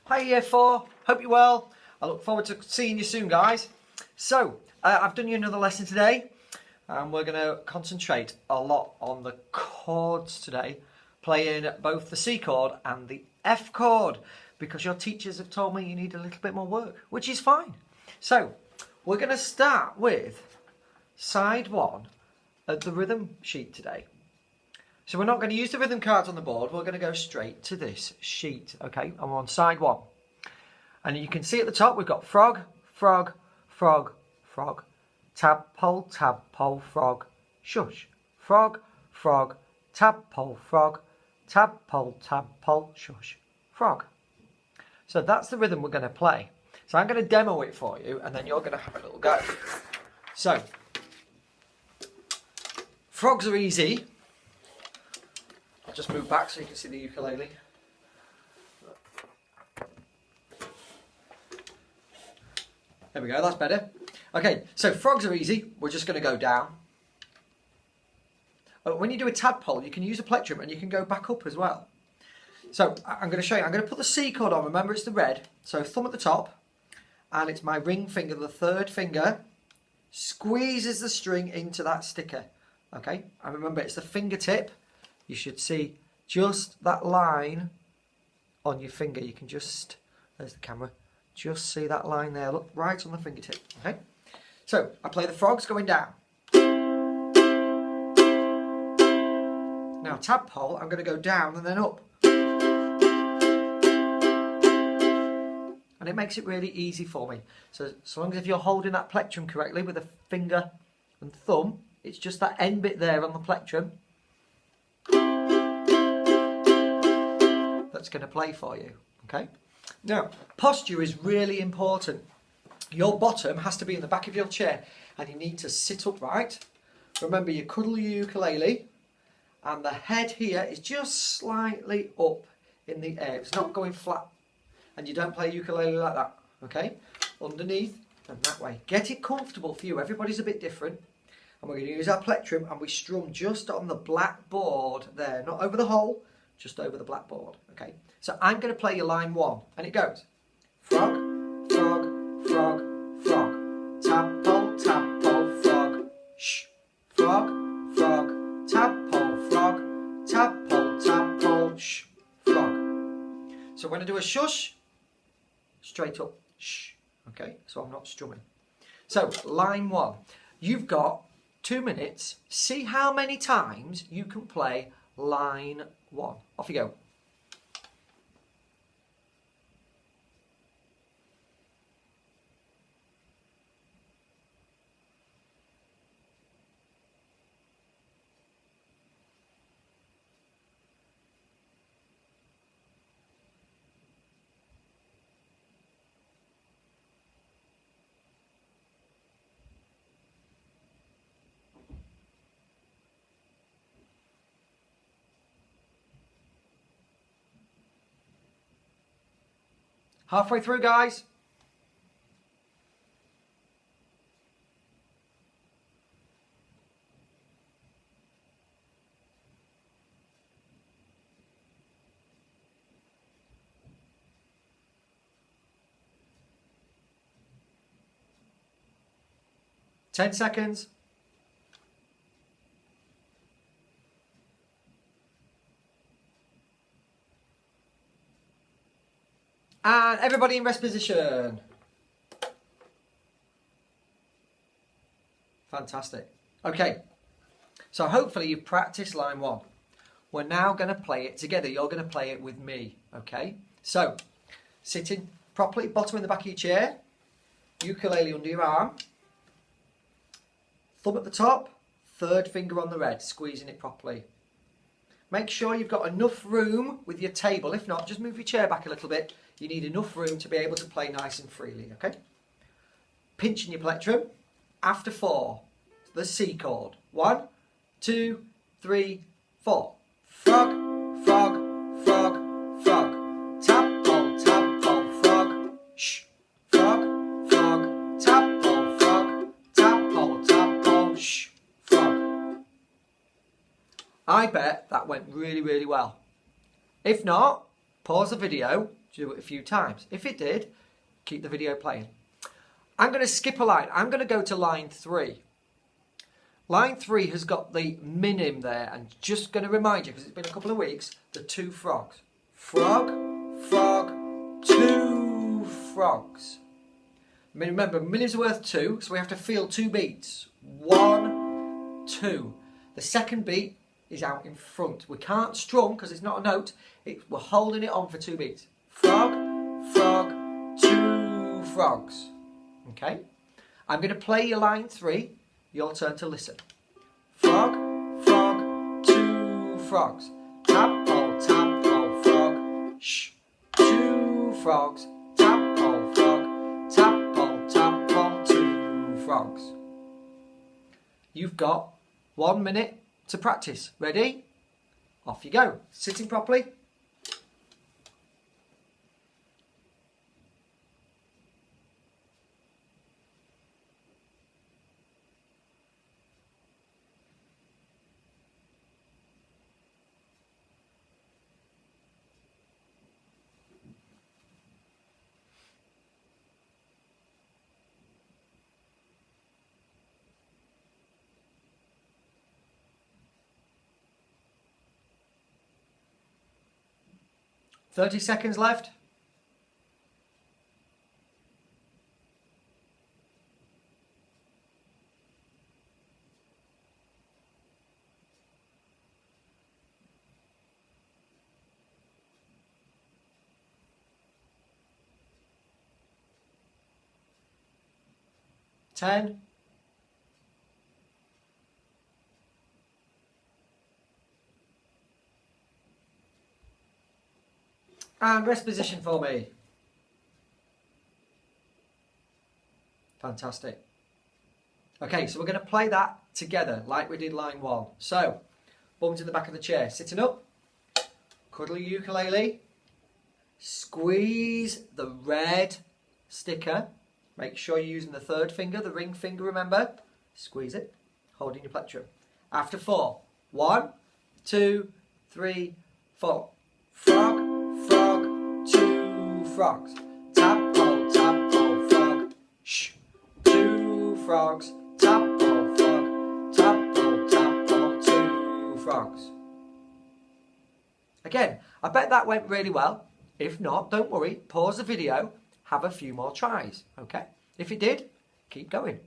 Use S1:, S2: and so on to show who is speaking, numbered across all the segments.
S1: Hi Year 4, hope you're well. I look forward to seeing you soon, guys. So, I've done you another lesson today, and we're going to concentrate a lot on the chords today, playing both the C chord and the F chord, because your teachers have told me you need a little bit more work, which is fine. So, we're going to start with side 1 of the rhythm sheet today. So we're not going to use the rhythm cards on the board, we're going to go straight to this sheet, okay? And we're on side 1. And you can see at the top we've got frog, frog, frog, frog, tadpole, frog, shush, frog, frog, tadpole, frog, tadpole, shush, frog. So that's the rhythm we're going to play. So I'm going to demo it for you, and then you're going to have a little go. So, frogs are easy. I'll just move back so you can see the ukulele. There we go, that's better. Okay, so frogs are easy. We're just going to go down. When you do a tadpole, you can use a plectrum and you can go back up as well. So I'm going to show you. I'm going to put the C chord on. Remember, it's the red. So thumb at the top, and it's my ring finger, the third finger, squeezes the string into that sticker. Okay, and remember, it's the fingertip. You should see just that line on your finger. You can just, there's the camera, just see that line there. Look, right on the fingertip. Okay, so I play the frogs going down. Now tadpole, I'm going to go down and then up. And it makes it really easy for me. So long as if you're holding that plectrum correctly with a finger and thumb, it's just that end bit there on the plectrum that's going to play for you. Okay. Now, posture is really important. Your bottom has to be in the back of your chair, and you need to sit upright. Remember, you cuddle your ukulele, and the head here is just slightly up in the air. It's not going flat, and you don't play ukulele like that. Okay, underneath and that way. Get it comfortable for you. Everybody's a bit different. And we're going to use our plectrum, and we strum just on the blackboard there, not over the hole, just over the blackboard. Okay, so I'm going to play you line 1, and it goes frog, frog, frog, frog, tadpole, frog, shh, frog, frog, tadpole, frog, tadpole, shh, frog. So when I do a shush, straight up, shh. Okay, so I'm not strumming. So line 1, you've got 2 minutes. See how many times you can play line 1. Off you go. Halfway through, guys. Ten seconds. And everybody in rest position. Fantastic. Okay, so hopefully you've practiced line 1. We're now going to play it together. You're going to play it with me, okay? So, sitting properly, bottom in the back of your chair, ukulele under your arm, thumb at the top, third finger on the red, squeezing it properly. Make sure you've got enough room with your table. If not, just move your chair back a little bit. You need enough room to be able to play nice and freely, okay? Pinching your plectrum. After 4, the C chord. 1, 2, 3, 4. Frog, frog, frog, frog. Tadpole, frog. Shh. Frog, frog, tadpole, frog. Tadpole, shh. Frog. I bet that went really, really well. If not, pause the video, Do it a few times. If it did, keep the video playing. I'm going to skip a line. I'm going to go to line 3. Line 3 has got the minim there, and just going to remind you, because it's been a couple of weeks, the 2 frogs. Frog, frog, 2 frogs. I mean, remember, minim's worth 2, so we have to feel 2 beats. 1, 2. The second beat is out in front. We can't strum because it's not a note. We're holding it on for 2 beats. Frog, frog, 2 frogs. Okay? I'm going to play your line 3. Your turn to listen. Frog, frog, 2 frogs. Tap, frog. Shh. 2 frogs. Tap, frog. Tap, 2 frogs. You've got 1 minute to practice. Ready? Off you go. Sitting properly. 30 seconds left. Ten. And rest position for me. Fantastic. Okay, so we're going to play that together like we did line 1. So, bum to the back of the chair, sitting up, cuddle your ukulele, squeeze the red sticker. Make sure you're using the 3rd finger, the ring finger, remember. Squeeze it, holding your plectrum. After 4. 1, 2, 3, 4. Frog, frog, 2 frogs. Tap, frog. Shh. 2 frogs. Tap, frog. Tap, 2 frogs. Again, I bet that went really well. If not, don't worry. Pause the video. Have a few more tries, okay? If it did, keep going.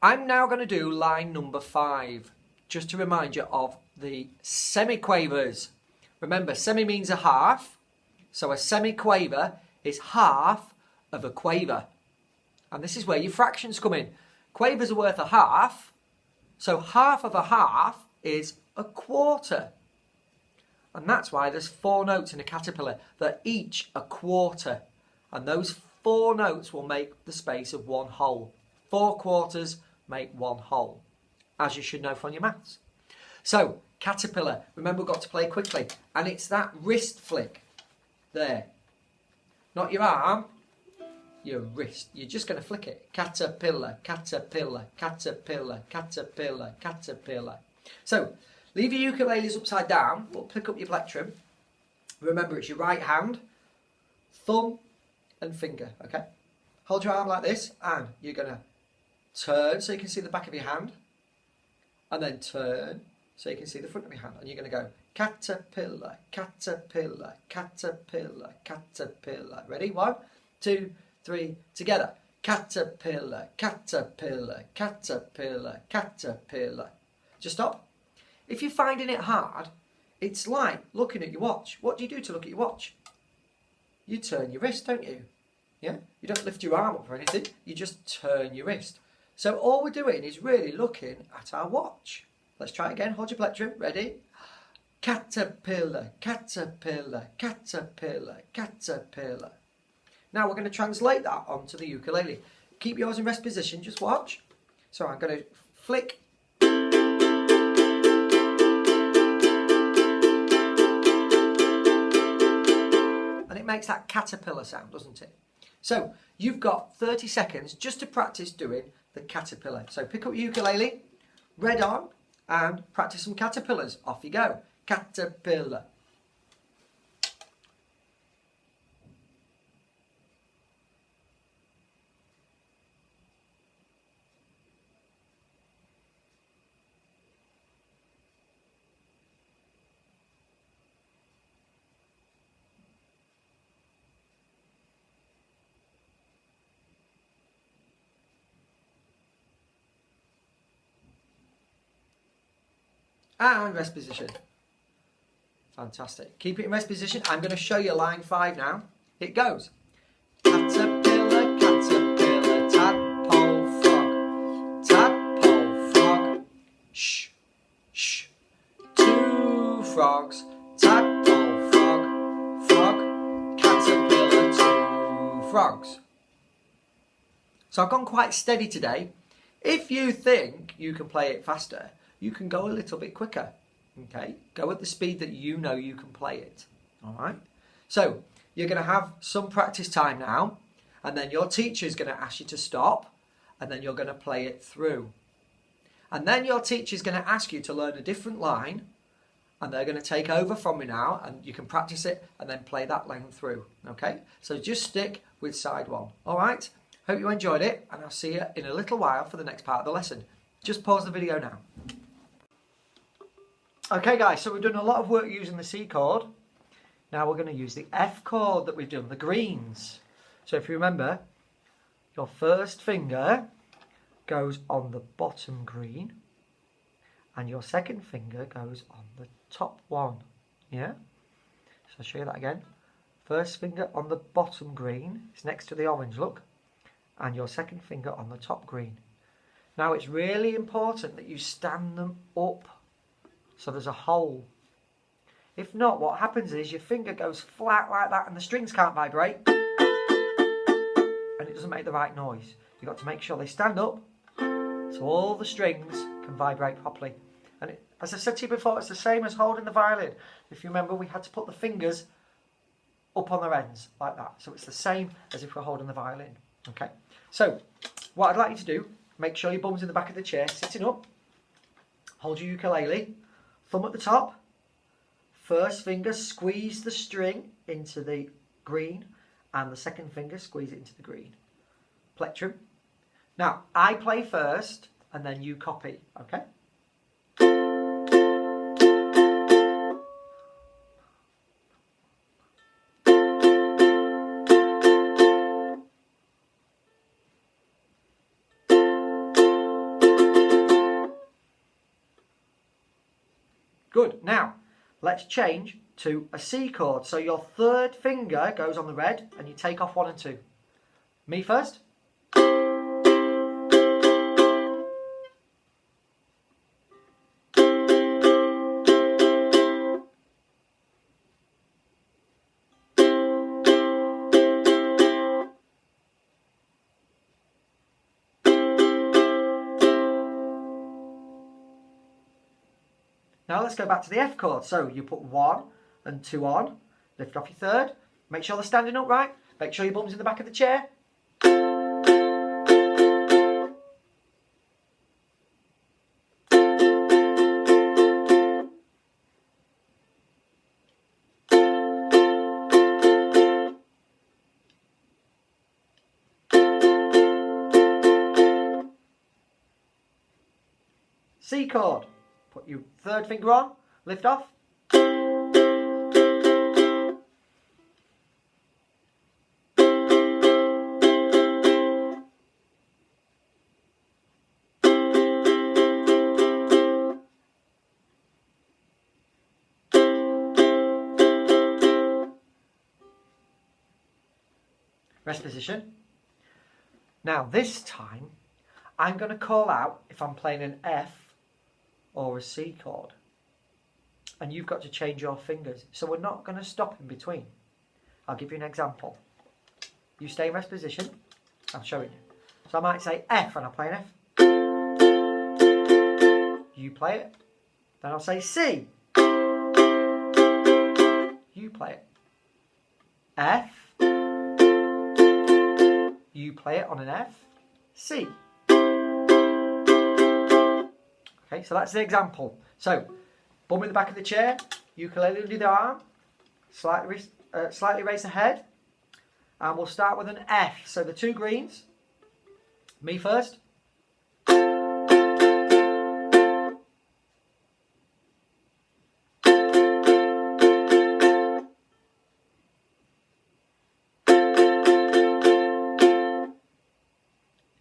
S1: I'm now going to do line number 5, just to remind you of the semiquavers. Remember, semi means a half, so a semiquaver is half of a quaver. And this is where your fractions come in. Quavers are worth a half, so half of a half is a quarter. And that's why there's 4 notes in a caterpillar. They're each a quarter. And those 4 notes will make the space of 1 whole. 4 quarters make 1 whole, as you should know from your maths. So, caterpillar, remember we've got to play quickly. And it's that wrist flick. There. Not your arm, your wrist. You're just going to flick it. Caterpillar, caterpillar, caterpillar, caterpillar, caterpillar. So, leave your ukuleles upside down, but pick up your plectrum. Remember, it's your right hand, thumb, and finger, okay? Hold your arm like this, and you're going to turn so you can see the back of your hand, and then turn so you can see the front of your hand, and you're going to go caterpillar, caterpillar, caterpillar, caterpillar. Ready? 1, 2, 3, together. Caterpillar, caterpillar, caterpillar, caterpillar. Just stop. If you're finding it hard, it's like looking at your watch. What do you do to look at your watch? You turn your wrist, don't you? Yeah? You don't lift your arm up or anything. You just turn your wrist. So all we're doing is really looking at our watch. Let's try it again. Hold your plectrum. Ready? Caterpillar, caterpillar, caterpillar, caterpillar. Now we're going to translate that onto the ukulele. Keep yours in rest position. Just watch. So I'm going to flick. And it makes that caterpillar sound, doesn't it? So you've got 30 seconds just to practice doing the caterpillar. So pick up your ukulele, red on, and practice some caterpillars. Off you go. Caterpillar. And rest position. Fantastic. Keep it in rest position. I'm going to show you line 5 now. It goes. Caterpillar, caterpillar, tadpole, frog. Tadpole, frog. Shh, shh. 2 frogs. Tadpole, frog, frog. Caterpillar, 2 frogs. So I've gone quite steady today. If you think you can play it faster, you can go a little bit quicker. Okay, go at the speed that you know you can play it. All right. So you're going to have some practice time now, and then your teacher is going to ask you to stop, and then you're going to play it through. And then your teacher is going to ask you to learn a different line, and they're going to take over from you now, and you can practice it and then play that line through. Okay. So just stick with side 1. All right. Hope you enjoyed it, and I'll see you in a little while for the next part of the lesson. Just pause the video now. Okay guys, so we've done a lot of work using the C chord. Now we're going to use the F chord that we've done, the greens. So if you remember, your first finger goes on the bottom green, and your second finger goes on the top one. Yeah? So I'll show you that again. First finger on the bottom green, it's next to the orange, look. And your second finger on the top green. Now it's really important that you stand them up so there's a hole. If not, what happens is your finger goes flat like that and the strings can't vibrate and it doesn't make the right noise. You've got to make sure they stand up so all the strings can vibrate properly. And as I said to you before, it's the same as holding the violin. If you remember, we had to put the fingers up on their ends like that. So it's the same as if we're holding the violin. Okay, so what I'd like you to do, make sure your bum's in the back of the chair, sitting up, hold your ukulele, thumb at the top, first finger squeeze the string into the green, and the second finger squeeze it into the green. Plectrum. Now, I play first, and then you copy, okay? Good. Now, let's change to a C chord. So your third finger goes on the red and you take off 1 and 2. Me first. Now let's go back to the F chord. So you put 1 and 2 on, lift off your third, make sure they're standing up right, make sure your bum's in the back of the chair. C chord. Put your third finger on, lift off. Rest position. Now this time, I'm going to call out if I'm playing an F or a C chord, and you've got to change your fingers, so we're not going to stop in between. I'll give you an example. You stay in rest position, I'm showing you. So I might say F and I'll play an F. You play it, then I'll say C. You play it. F. You play it on an F. C. Okay, so that's the example. So, bum in the back of the chair, ukulele under the arm, slightly raise the head, and we'll start with an F. So the 2 greens, me first.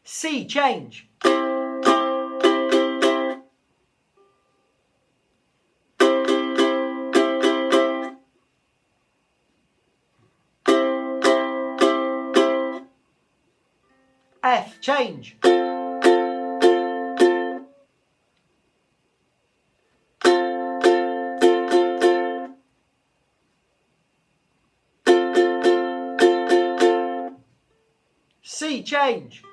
S1: C, change. F, change. C, change.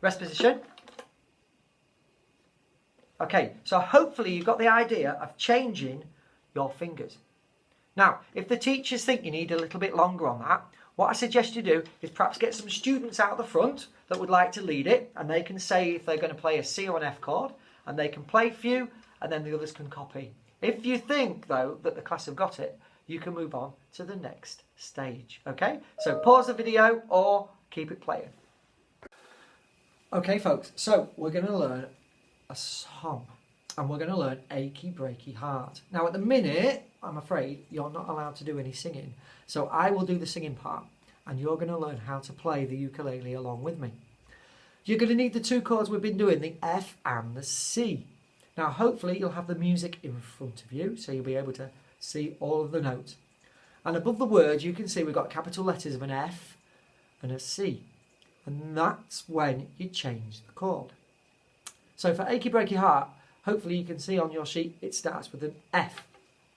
S1: Rest position. Okay, so hopefully you've got the idea of changing your fingers. Now, if the teachers think you need a little bit longer on that, what I suggest you do is perhaps get some students out the front that would like to lead it, and they can say if they're going to play a C or an F chord, and they can play for you, and then the others can copy. If you think, though, that the class have got it, you can move on to the next stage, okay? So pause the video or keep it playing. Okay, folks, so we're going to learn a song, and we're going to learn Achy, Breaky Heart. Now, at the minute, I'm afraid you're not allowed to do any singing, so I will do the singing part, and you're going to learn how to play the ukulele along with me. You're going to need the two chords we've been doing, the F and the C. Now, hopefully, you'll have the music in front of you, so you'll be able to see all of the notes. And above the words, you can see we've got capital letters of an F and a C. And that's when you change the chord. So for Achy Breaky Heart, hopefully you can see on your sheet it starts with an F.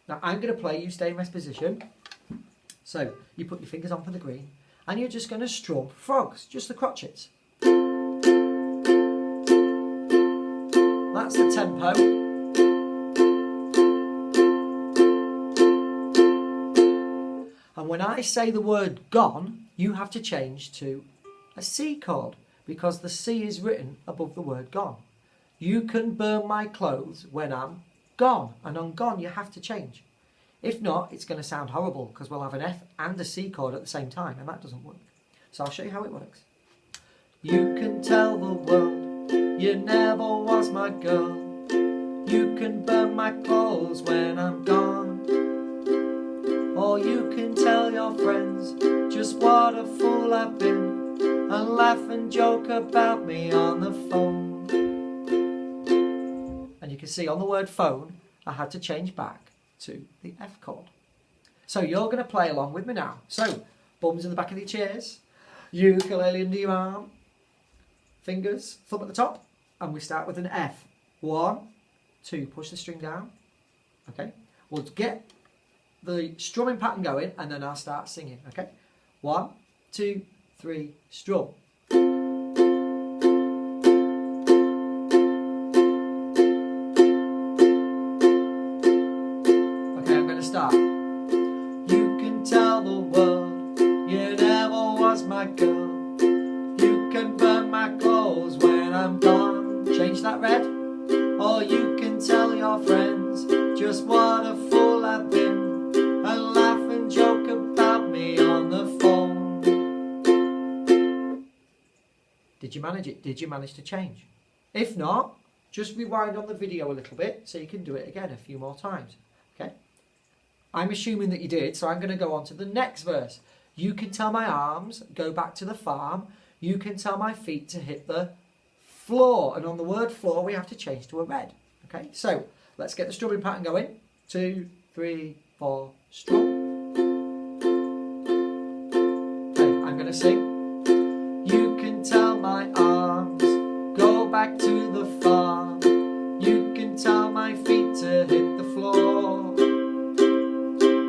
S1: Now I'm going to play, you stay in rest position. So you put your fingers on for the green and you're just going to strum frogs, just the crotchets. That's the tempo. And when I say the word gone, you have to change to a C chord, because the C is written above the word gone. You can burn my clothes when I'm gone, and on gone you have to change. If not, it's going to sound horrible because we'll have an F and a C chord at the same time, and that doesn't work. So I'll show you how it works. You can tell the world you never was my girl. You can burn my clothes when I'm gone. Or you can tell your friends just what a fool I've been, and laugh and joke about me on the phone. And you can see on the word phone, I had to change back to the F chord. So you're going to play along with me now. So, bums in the back of your chairs, ukulele under your arm, fingers, thumb at the top, and we start with an F. 1, 2, push the string down. Okay, we'll get the strumming pattern going, and then I'll start singing. Okay, 1, 2, 3, strum. Okay, I'm going to start. You can tell the world you never was my girl. You can burn my clothes when I'm gone. Change that red. Or you can tell your friends just what a fool I've been, and laugh and joke about me on the phone. Did you manage it? Did you manage to change? If not, just rewind on the video a little bit so you can do it again a few more times. Okay? I'm assuming that you did, so I'm going to go on to the next verse. You can tell my arms go back to the farm. You can tell my feet to hit the floor. And on the word floor, we have to change to a red. Okay? So, let's get the strumming pattern going. 2, 3, 4, strum. Okay, I'm going to sing. You can tell my arms go back to the farm. You can tell my feet to hit the floor.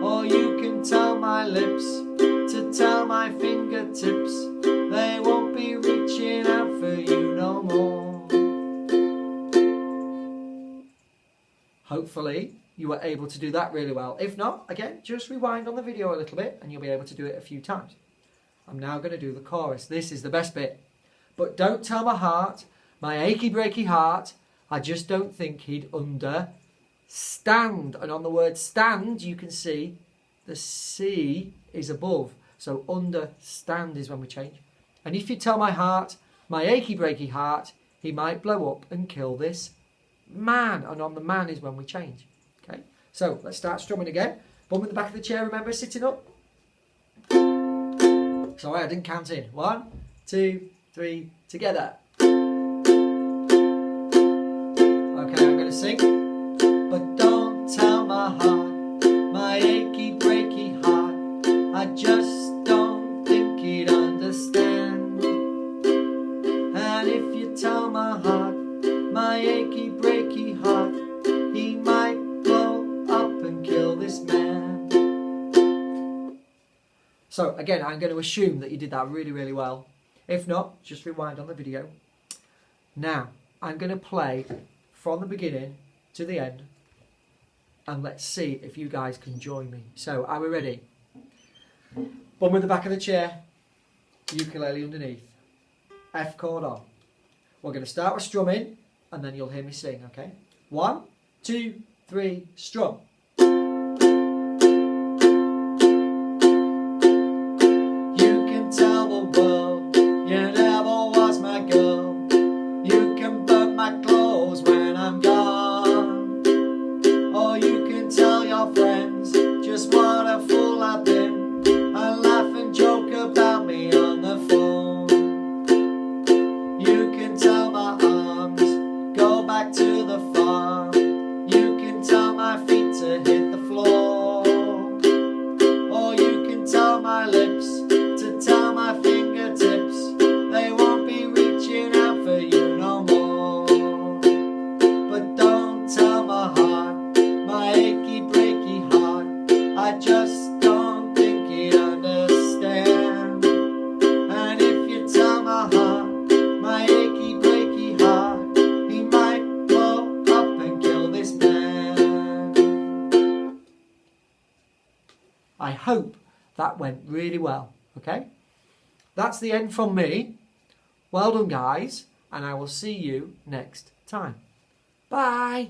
S1: Or you can tell my lips to tell my fingertips they won't be reaching out for you no more. Hopefully you were able to do that really well. If not, again, just rewind on the video a little bit and you'll be able to do it a few times. I'm now going to do the chorus. This is the best bit. But don't tell my heart, my achy breaky heart, I just don't think he'd understand. And on the word stand, you can see the C is above. So understand is when we change. And if you tell my heart, my achy breaky heart, he might blow up and kill this man. And on the man is when we change. Okay. So let's start strumming again. Bum in the back of the chair, remember, sitting up. Sorry, I didn't count in. 1, 2, 3, together. Okay, I'm going to sing. But don't my heart, my achy, breaky heart, I just don't think he'd understand. And if you tell my heart, my achy, breaky heart, he might blow up and kill this man. So again, I'm going to assume that you did that really, really well. If not, just rewind on the video. Now, I'm going to play from the beginning to the end, and let's see if you guys can join me. So, are we ready? Bum with the back of the chair, ukulele underneath, F chord on. We're going to start with strumming, and then you'll hear me sing, okay? 1, 2, 3, strum. I hope that went really well, okay? That's the end from me. Well done, guys, and I will see you next time. Bye!